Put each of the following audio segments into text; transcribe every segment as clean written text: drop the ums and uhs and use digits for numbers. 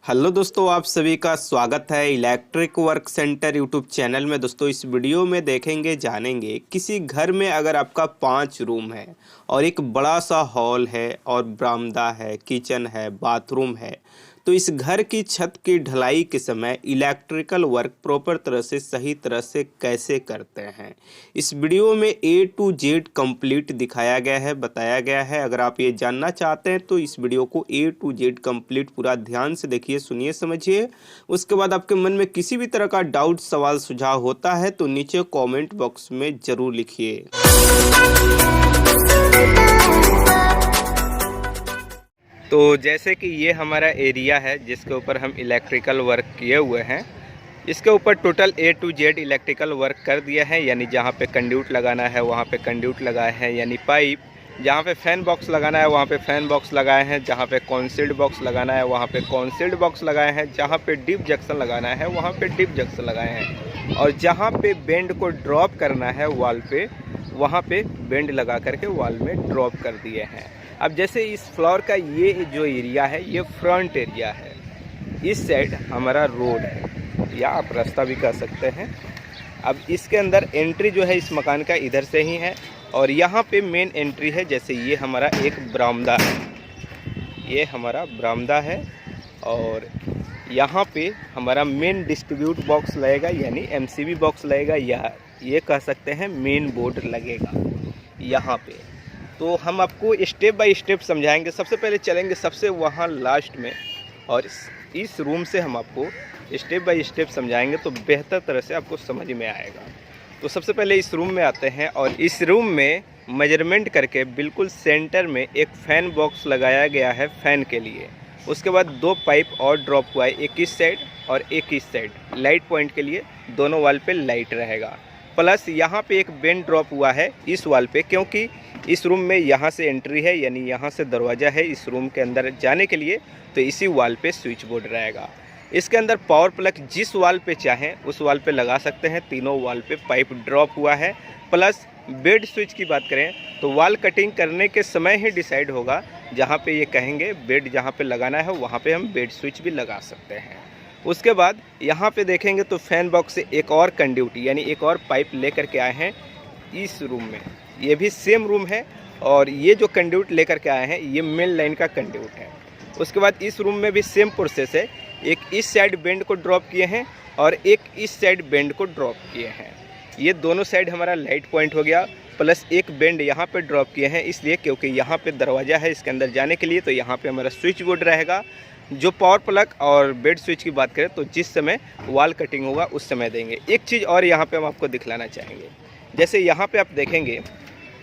Hello दोस्तों, आप सभी का स्वागत है electric work centre YouTube channel में। दोस्तों, इस वीडियो में देखेंगे जानेंगे किसी घर में अगर आपका 5 रूम है और एक बड़ा सा हॉल है और बरामदा है, किचन है, बाथरूम है, तो इस घर की छत की ढलाई के समय इलेक्ट्रिकल वर्क प्रॉपर तरह से सही तरह से कैसे करते हैं, इस वीडियो में ए टू जेड कंप्लीट दिखाया गया है, बताया गया है। अगर आप ये जानना चाहते हैं तो इस वीडियो को ए टू जेड कंप्लीट पूरा ध्यान से देखिए, सुनिए, समझिए। उसके बाद आपके मन में किसी भी तरह का डाउट, सवाल, सुझाव होता है तो नीचे कमेंट बॉक्स में ज़रूर लिखिए। तो जैसे कि ये हमारा एरिया है जिसके ऊपर हम इलेक्ट्रिकल वर्क किए हुए हैं। इसके ऊपर total A to Z electrical work कर दिया है, यानी जहाँ पे कंड्यूट लगाना है वहाँ पे कंड्यूट लगाए हैं, यानी पाइप। जहाँ पे फैन बॉक्स लगाना है वहाँ पे फैन बॉक्स लगाए हैं, जहाँ पे कॉन्सील्ड बॉक्स लगाना है वहाँ पे कॉन्सील्ड बॉक्स लगाए हैं, जहाँ पे डिप जंक्शन लगाना है वहाँ पे डिप जंक्शन लगाए हैं, और जहाँ पे बेंड को ड्रॉप करना है वॉल पे, वहाँ पे बेंड लगा करके वॉल में ड्रॉप कर दिए हैं। अब जैसे इस फ्लोर का ये जो एरिया है ये फ्रंट एरिया है, इस साइड हमारा रोड है या आप रास्ता भी कह सकते हैं। अब इसके अंदर एंट्री जो है इस मकान का इधर से ही है, और यहाँ पे मेन एंट्री है। जैसे ये हमारा एक बरामदा है, ये हमारा बरामदा है, और यहाँ पे हमारा मेन डिस्ट्रीब्यूट बॉक्स लगेगा, यानी एमसीबी बॉक्स लगेगा, या ये कह सकते हैं मेन बोर्ड लगेगा यहाँ पे। तो हम आपको स्टेप बाय स्टेप समझाएंगे। सबसे पहले चलेंगे सबसे वहाँ लास्ट में, और इस रूम से हम आपको स्टेप बाय स्टेप समझाएंगे तो बेहतर तरह से आपको समझ में आएगा। तो सबसे पहले इस रूम में आते हैं, और इस रूम में मेजरमेंट करके बिल्कुल सेंटर में एक फ़ैन बॉक्स लगाया गया है फ़ैन के लिए। उसके बाद 2 पाइप और ड्रॉप हुआ है, एक इस साइड और एक इस साइड, लाइट पॉइंट के लिए। दोनों वाल पे लाइट रहेगा। प्लस यहाँ पे एक बेंड ड्रॉप हुआ है इस वाल पे, क्योंकि इस रूम में यहाँ से एंट्री है, यानी यहाँ से दरवाज़ा है इस रूम के अंदर जाने के लिए, तो इसी वाल पे स्विच बोर्ड रहेगा। इसके अंदर पावर प्लग जिस वाल पे चाहें उस वाल पे लगा सकते हैं। तीनों वाल पे पाइप ड्रॉप हुआ है। प्लस बेड स्विच की बात करें तो वाल कटिंग करने के समय ही डिसाइड होगा, जहाँ पे ये कहेंगे बेड जहाँ पे लगाना है वहाँ पे हम बेड स्विच भी लगा सकते हैं। उसके बाद यहाँ पे देखेंगे तो फैन बॉक्स से एक और कंड्यूट यानी एक और पाइप लेकर के आए हैं इस रूम में। ये भी सेम रूम है, और ये जो कंड्यूट लेकर के आए हैं ये मेन लाइन का कंड्यूट है। उसके बाद इस रूम में भी सेम प्रोसेस है, एक इस साइड बेंड को ड्रॉप किए हैं और एक इस साइड बेंड को ड्रॉप किए हैं। ये दोनों साइड हमारा लाइट पॉइंट हो गया। प्लस एक बेंड यहाँ पे ड्रॉप किए हैं, इसलिए क्योंकि यहाँ पे दरवाज़ा है इसके अंदर जाने के लिए, तो यहाँ पे हमारा स्विच बोर्ड रहेगा। जो पावर प्लग और बेड स्विच की बात करें तो जिस समय वॉल कटिंग होगा उस समय देंगे। एक चीज़ और यहाँ पे हम आपको दिखलाना चाहेंगे, जैसे यहाँ पे आप देखेंगे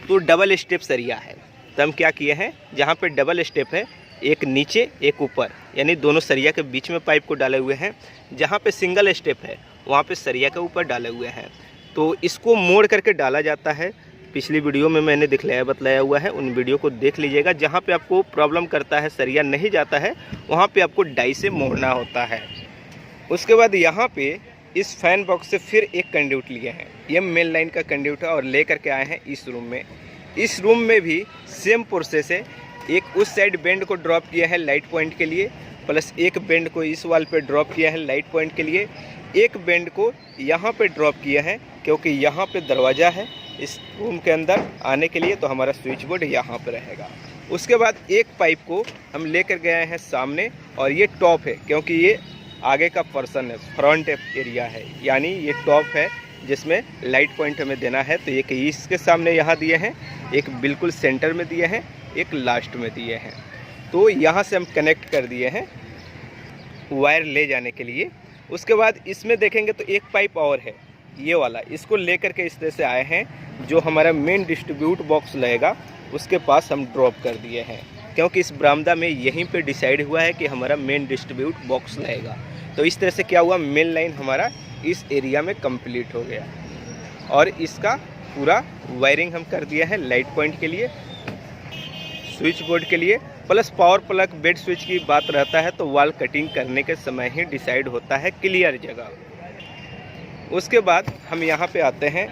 तो डबल स्टेप सरिया है। तो हम क्या किए हैं, जहाँ पे डबल स्टेप है, एक नीचे एक ऊपर, यानी दोनों सरिया के बीच में पाइप को डाले हुए हैं। जहाँ पे सिंगल स्टेप है वहाँ पे सरिया के ऊपर डाले हुए हैं। तो इसको मोड़ करके डाला जाता है। पिछली वीडियो में मैंने बतलाया हुआ है, उन वीडियो को देख लीजिएगा। जहाँ पे आपको प्रॉब्लम करता है, सरिया नहीं जाता है, वहाँ पे आपको डाई से मोड़ना होता है। उसके बाद यहाँ पे इस फैन बॉक्स से फिर एक कंड्यूट लिए हैं, ये मेन लाइन का कंड्यूट है, और ले करके आए हैं इस रूम में। इस रूम में भी सेम प्रोसेस है। एक उस साइड बेंड को ड्रॉप किया है लाइट पॉइंट के लिए, प्लस एक बेंड को इस वाल पे ड्रॉप किया है लाइट पॉइंट के लिए। एक बेंड को यहाँ पे ड्रॉप किया है क्योंकि यहाँ पे दरवाज़ा है इस रूम के अंदर आने के लिए, तो हमारा स्विच बोर्ड यहाँ पे रहेगा। उसके बाद एक पाइप को हम लेकर गए हैं सामने, और ये टॉप है क्योंकि ये आगे का पर्सन है, फ्रंट एरिया है, यानी ये टॉप है जिसमें लाइट पॉइंट हमें देना है। तो एक इसके सामने यहाँ दिए हैं, एक बिल्कुल सेंटर में दिए हैं, एक लास्ट में दिए हैं। तो यहाँ से हम कनेक्ट कर दिए हैं वायर ले जाने के लिए। उसके बाद इसमें देखेंगे तो एक पाइप और है, ये वाला, इसको लेकर के इस तरह से आए हैं। जो हमारा मेन डिस्ट्रीब्यूट बॉक्स लगेगा उसके पास हम ड्रॉप कर दिए हैं, क्योंकि इस बरामदा में यहीं पे डिसाइड हुआ है कि हमारा मेन डिस्ट्रीब्यूट बॉक्स लगेगा। तो इस तरह से क्या हुआ, मेन लाइन हमारा इस एरिया में कंप्लीट हो गया, और इसका पूरा वायरिंग हम कर दिया है लाइट पॉइंट के लिए, स्विच बोर्ड के लिए। Plus power plug bed switch की बात रहता है तो वॉल कटिंग करने के समय ही डिसाइड होता है क्लियर जगह। उसके बाद हम यहाँ पे आते हैं,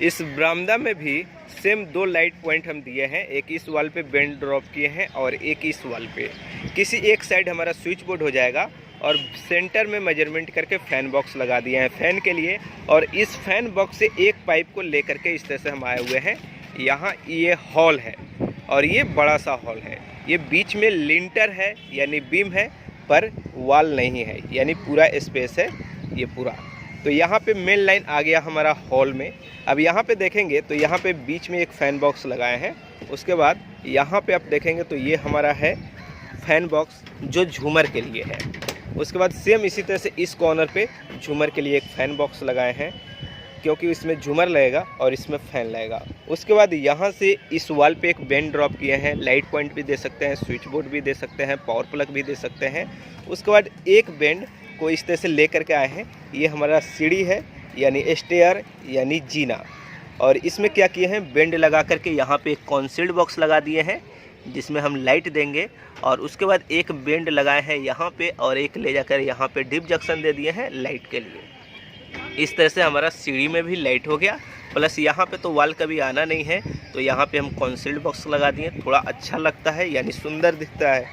इस बरामदा में भी सेम 2 लाइट पॉइंट हम दिए हैं, एक इस वाल पे बेंड ड्रॉप किए हैं और एक इस वाल पे। किसी एक साइड हमारा स्विच बोर्ड हो जाएगा और सेंटर में मेजरमेंट करके फ़ैन बॉक्स लगा दिए हैं फ़ैन के लिए। और इस फ़ैन बॉक्स से एक पाइप को लेकर के इस तरह से हम आए हुए हैं यहाँ। ये हॉल है और ये बड़ा सा हॉल है। ये बीच में लिंटर है यानी बीम है, पर वॉल नहीं है, यानी पूरा स्पेस है ये पूरा। तो यहाँ पे मेन लाइन आ गया हमारा हॉल में। अब यहाँ पे देखेंगे तो यहाँ पे बीच में एक फ़ैन बॉक्स लगाए हैं। उसके बाद यहाँ पे आप देखेंगे तो ये हमारा है फ़ैन बॉक्स जो झूमर के लिए है। उसके बाद सेम इसी तरह से इस कॉर्नर पे झूमर के लिए एक फ़ैन बॉक्स लगाए हैं, क्योंकि इसमें झूमर लगेगा और इसमें फ़ैन लगेगा। उसके बाद यहाँ से इस वॉल पे एक बेंड ड्रॉप किए हैं, लाइट पॉइंट भी दे सकते हैं, स्विच बोर्ड भी दे सकते हैं, पावर प्लग भी दे सकते हैं। उसके बाद एक बेंड को इस तरह से ले करके आए हैं। ये हमारा सीढ़ी है यानी स्टेयर यानी जीना। और इसमें क्या किए हैं, बेंड लगा करके यहाँ पे एक कॉन्सील्ड बॉक्स लगा दिए हैं जिसमें हम लाइट देंगे। और उसके बाद एक बेंड लगाए हैं यहाँ पे और एक ले जाकर यहाँ पे डिप जंक्शन दे दिए हैं लाइट के लिए। इस तरह से हमारा सीढ़ी में भी लाइट हो गया। प्लस यहाँ पे तो वॉल कभी आना नहीं है, तो यहाँ पे हम कॉन्सील्ड बॉक्स लगा दिए, थोड़ा अच्छा लगता है यानी सुंदर दिखता है।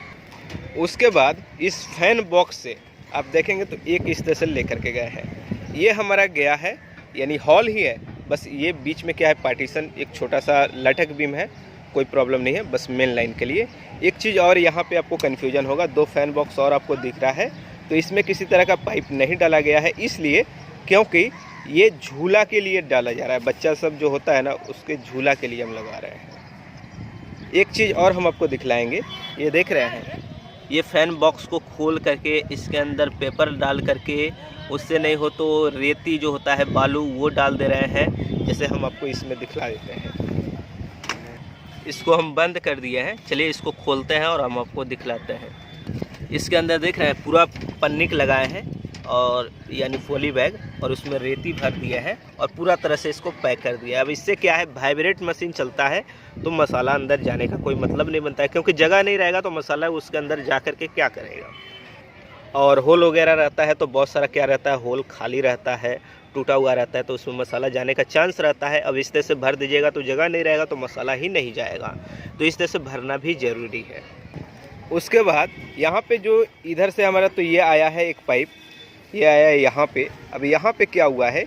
उसके बाद इस फैन बॉक्स से आप देखेंगे तो एक इस तरह से लेकर के गए हैं। ये हमारा गया है यानी हॉल ही है, बस ये बीच में क्या है पार्टीशन, एक छोटा सा लटक बीम है, कोई प्रॉब्लम नहीं है, बस मेन लाइन के लिए। एक चीज़ और यहाँ पे आपको कन्फ्यूजन होगा, दो फैन बॉक्स और आपको दिख रहा है, तो इसमें किसी तरह का पाइप नहीं डाला गया है, इसलिए क्योंकि ये झूला के लिए डाला जा रहा है। बच्चा सब जो होता है ना, उसके झूला के लिए हम लगा रहे हैं। एक चीज़ और हम आपको दिखलाएंगे, ये देख रहे हैं, ये फ़ैन बॉक्स को खोल करके इसके अंदर पेपर डाल करके, उससे नहीं हो तो रेती जो होता है बालू, वो डाल दे रहे हैं। जैसे हम आपको इसमें दिखला देते हैं, इसको हम बंद कर दिए हैं। चलिए इसको खोलते हैं और हम आपको दिखलाते हैं। इसके अंदर देख रहे हैं पूरा पन्निक लगाए हैं और यानी पॉली बैग, और उसमें रेती भर दिया है और पूरा तरह से इसको पैक कर दिया है। अब इससे क्या है, वाइब्रेट मशीन चलता है तो मसाला अंदर जाने का कोई मतलब नहीं बनता है, क्योंकि जगह नहीं रहेगा तो मसाला उसके अंदर जा कर के क्या करेगा। और होल वगैरह रहता है तो बहुत सारा क्या रहता है, होल खाली रहता है, टूटा हुआ रहता है, तो उसमें मसाला जाने का चांस रहता है। अब इस तरह से भर दीजिएगा तो जगह नहीं रहेगा तो मसाला ही नहीं जाएगा, तो इस तरह से भरना भी ज़रूरी है। उसके बाद यहाँ पे जो इधर से हमारा तो ये आया है एक पाइप, ये आया है यहाँ पे। अब यहाँ पे क्या हुआ है,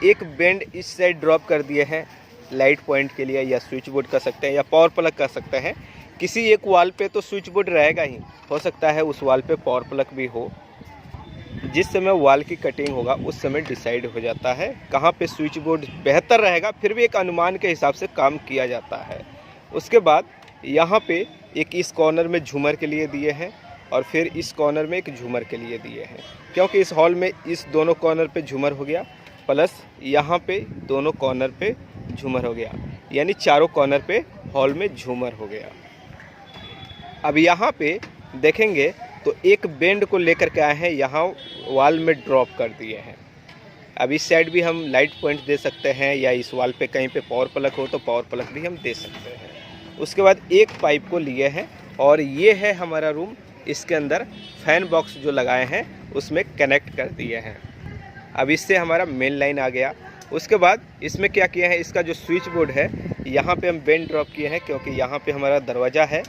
एक बेंड इस साइड ड्रॉप कर दिए हैं लाइट पॉइंट के लिए, या स्विच बोर्ड कर सकते हैं या पावर प्लग कर सकते हैं। किसी एक वॉल पे तो स्विच बोर्ड रहेगा ही, हो सकता है उस वॉल पे पावर प्लग भी हो। जिस समय वॉल की कटिंग होगा उस समय डिसाइड हो जाता है कहाँ पे स्विच बोर्ड बेहतर रहेगा, फिर भी एक अनुमान के हिसाब से काम किया जाता है। उसके बाद यहाँ पे एक इस कॉर्नर में झूमर के लिए दिए हैं और फिर इस कॉर्नर में एक झूमर के लिए दिए हैं, क्योंकि इस हॉल में इस दोनों कॉर्नर पे झूमर हो गया, प्लस यहाँ पे दोनों कॉर्नर पे झूमर हो गया, यानी चारों कॉर्नर पे हॉल में झूमर हो गया। अब यहाँ पे देखेंगे तो एक बेंड को लेकर के आए हैं, यहाँ वॉल में ड्रॉप कर दिए हैं। अब इस साइड भी हम लाइट पॉइंट दे सकते हैं, या इस वॉल पे कहीं पे पावर प्लग हो तो पावर प्लग भी हम दे सकते हैं। उसके बाद एक पाइप को लिए हैं और ये है हमारा रूम। इसके अंदर फैन बॉक्स जो लगाए हैं उसमें कनेक्ट कर दिए हैं। अब इससे हमारा मेन लाइन आ गया। उसके बाद इसमें क्या किया है, इसका जो स्विच बोर्ड है यहाँ पे हम बेंड ड्रॉप किए हैं, क्योंकि यहाँ पे हमारा दरवाज़ा है,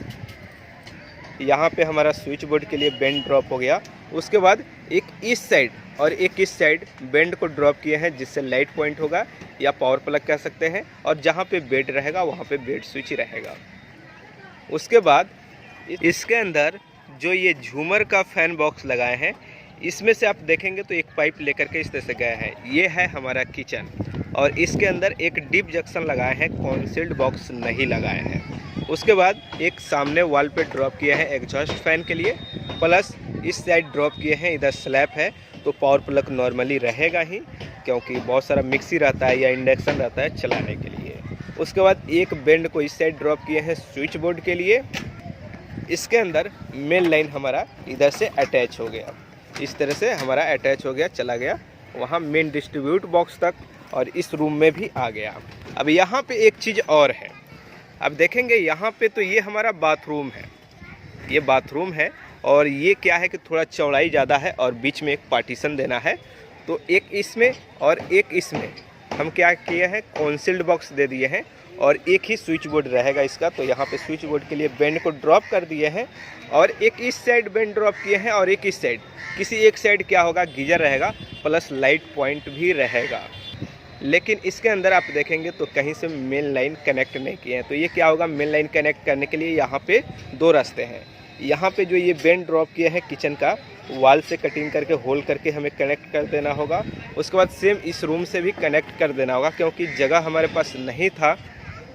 यहाँ पे हमारा स्विच बोर्ड के लिए बेंड ड्रॉप हो गया। उसके बाद एक इस साइड और एक इस साइड बेंड को ड्रॉप किए हैं, जिससे लाइट पॉइंट होगा या पावर प्लग कह सकते हैं, और जहाँ पे बेड रहेगा वहाँ पे बेड स्विच ही रहेगा। उसके बाद इसके अंदर जो ये झूमर का फैन बॉक्स लगाए हैं, इसमें से आप देखेंगे तो एक पाइप लेकर के इस तरह से गया है। ये है हमारा किचन, और इसके अंदर एक डिप जंक्शन लगाए हैं, कॉन्सील्ड बॉक्स नहीं लगाए हैं। उसके बाद एक सामने वॉल पे ड्रॉप किया है एग्जॉस्ट फैन के लिए, प्लस इस साइड ड्रॉप किए हैं, इधर स्लैब है तो पावर प्लग नॉर्मली रहेगा ही, क्योंकि बहुत सारा मिक्सी रहता है या इंडक्शन रहता है चलाने के लिए। उसके बाद एक बेंड को इस साइड ड्रॉप किए हैं स्विच बोर्ड के लिए। इसके अंदर मेन लाइन हमारा इधर से अटैच हो गया, इस तरह से हमारा अटैच हो गया, चला गया वहाँ मेन डिस्ट्रीब्यूट बॉक्स तक, और इस रूम में भी आ गया। अब यहाँ पे एक चीज़ और है, अब देखेंगे यहाँ पे तो ये हमारा बाथरूम है, ये बाथरूम है, और ये क्या है कि थोड़ा चौड़ाई ज़्यादा है और बीच में एक पार्टीशन देना है, तो एक इसमें और एक इसमें हम क्या किए हैं, कॉन्सील्ड बॉक्स दे दिए हैं। और एक ही स्विच बोर्ड रहेगा इसका। तो यहाँ पे स्विच बोर्ड के लिए बेंड को ड्रॉप कर दिए हैं और एक इस साइड बेंड ड्रॉप किए हैं और एक इस साइड। किसी एक साइड क्या होगा, गीजर रहेगा प्लस लाइट पॉइंट भी रहेगा। लेकिन इसके अंदर आप देखेंगे तो कहीं से मेन लाइन कनेक्ट नहीं किए हैं। तो ये क्या होगा, मेन लाइन कनेक्ट करने के लिए यहाँ पे दो रास्ते हैं। यहाँ पे जो ये बेंड ड्रॉप किया है किचन का, वॉल से कटिंग करके होल करके हमें कनेक्ट कर देना होगा। उसके बाद सेम इस रूम से भी कनेक्ट कर देना होगा, क्योंकि जगह हमारे पास नहीं था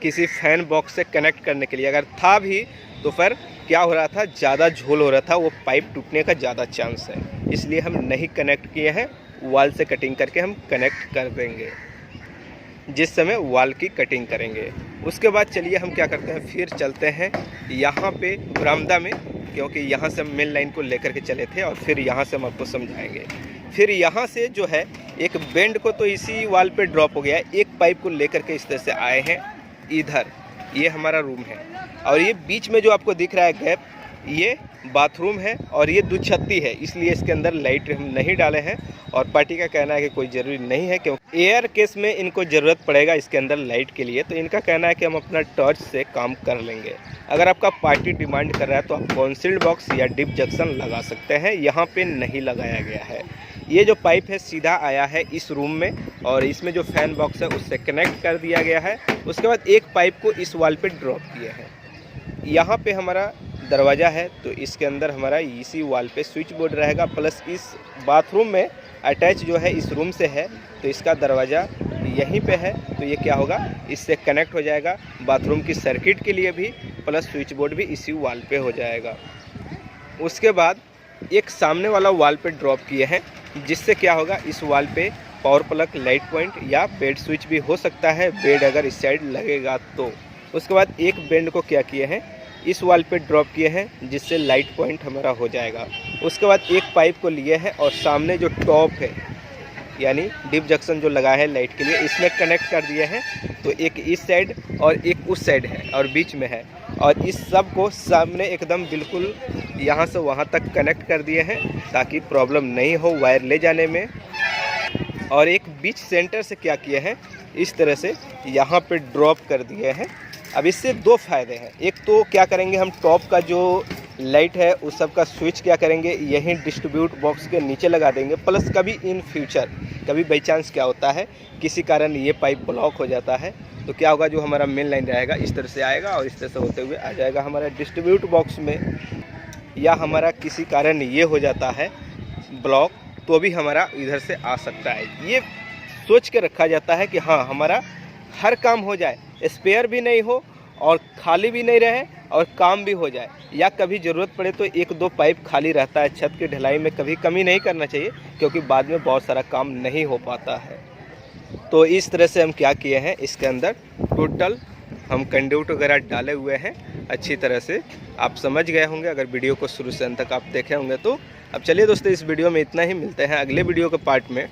किसी फैन बॉक्स से कनेक्ट करने के लिए। अगर था भी तो फिर क्या हो रहा था, ज़्यादा झोल हो रहा था, वो पाइप टूटने का ज़्यादा चांस है। इसलिए हम नहीं कनेक्ट किए हैं, वॉल से कटिंग करके हम कनेक्ट कर देंगे जिस समय वॉल की कटिंग करेंगे। उसके बाद चलिए हम क्या करते हैं, फिर चलते हैं यहाँ पे बरामदा में, क्योंकि यहाँ से हम मेन लाइन को लेकर के चले थे और फिर यहाँ से हम आपको समझाएंगे। फिर यहाँ से जो है एक बेंड को तो इसी वॉल पे ड्रॉप हो गया है, एक पाइप को लेकर के इस तरह से आए हैं इधर। ये हमारा रूम है और ये बीच में जो आपको दिख रहा है गैप, ये बाथरूम है और ये दुछत्ती है, इसलिए इसके अंदर लाइट हम नहीं डाले हैं। और पार्टी का कहना है कि कोई ज़रूरी नहीं है, क्योंकि एयर केस में इनको ज़रूरत पड़ेगा इसके अंदर लाइट के लिए। तो इनका कहना है कि हम अपना टॉर्च से काम कर लेंगे। अगर आपका पार्टी डिमांड कर रहा है तो आप कॉन्सील्ड बॉक्स या डिप जंक्शन लगा सकते हैं, यहाँ पे नहीं लगाया गया है। ये जो पाइप है सीधा आया है इस रूम में और इसमें जो फैन बॉक्स है उससे कनेक्ट कर दिया गया है। उसके बाद एक पाइप को इस वॉल पे ड्रॉप किए हैं। यहाँ पे हमारा दरवाज़ा है, तो इसके अंदर हमारा इसी वॉल पे स्विच बोर्ड रहेगा, प्लस इस बाथरूम में अटैच जो है इस रूम से है, तो इसका दरवाज़ा यहीं पे है। तो ये क्या होगा, इससे कनेक्ट हो जाएगा बाथरूम की सर्किट के लिए भी, प्लस स्विच बोर्ड भी इसी वॉल पे हो जाएगा। उसके बाद एक सामने वाला वॉल पे ड्रॉप किए हैं, जिससे क्या होगा, इस वॉल पे पावर प्लग, लाइट पॉइंट या बेड स्विच भी हो सकता है, बेड अगर इस साइड लगेगा तो। उसके बाद एक बेंड को क्या किए हैं, इस वॉल पे ड्रॉप किए हैं, जिससे लाइट पॉइंट हमारा हो जाएगा। उसके बाद एक पाइप को लिए हैं और सामने जो टॉप है यानी डिप जंक्शन जो लगा है लाइट के लिए, इसमें कनेक्ट कर दिए हैं। तो एक इस साइड और एक उस साइड है और बीच में है, और इस सब को सामने एकदम बिल्कुल यहाँ से वहाँ तक कनेक्ट कर दिए हैं ताकि प्रॉब्लम नहीं हो वायर ले जाने में। और एक बीच सेंटर से क्या किए हैं, इस तरह से यहाँ पे ड्रॉप कर दिए हैं। अब इससे दो फायदे हैं, एक तो क्या करेंगे, हम टॉप का जो लाइट है उस सब का स्विच क्या करेंगे, यहीं डिस्ट्रीब्यूट बॉक्स के नीचे लगा देंगे। प्लस कभी इन फ्यूचर कभी बाई चांस क्या होता है, किसी कारण ये पाइप ब्लॉक हो जाता है, तो क्या होगा, जो हमारा मेन लाइन रहेगा इस तरह से आएगा और इस तरह से होते हुए आ जाएगा हमारा डिस्ट्रीब्यूट बॉक्स में। या हमारा किसी कारण ये हो जाता है ब्लॉक, तो भी हमारा इधर से आ सकता है। ये सोच के रखा जाता है कि हाँ, हमारा हर काम हो जाए, स्पेयर भी नहीं हो और खाली भी नहीं रहे और काम भी हो जाए। या कभी ज़रूरत पड़े तो एक दो पाइप खाली रहता है, छत की ढलाई में कभी कमी नहीं करना चाहिए, क्योंकि बाद में बहुत सारा काम नहीं हो पाता है। तो इस तरह से हम क्या किए हैं, इसके अंदर टोटल हम कंड्यूट वगैरह डाले हुए हैं अच्छी तरह से। आप समझ गए होंगे अगर वीडियो को शुरू से अंत तक आप देखे होंगे तो। अब चलिए दोस्तों, इस वीडियो में इतना ही, मिलते हैं अगले वीडियो के पार्ट में।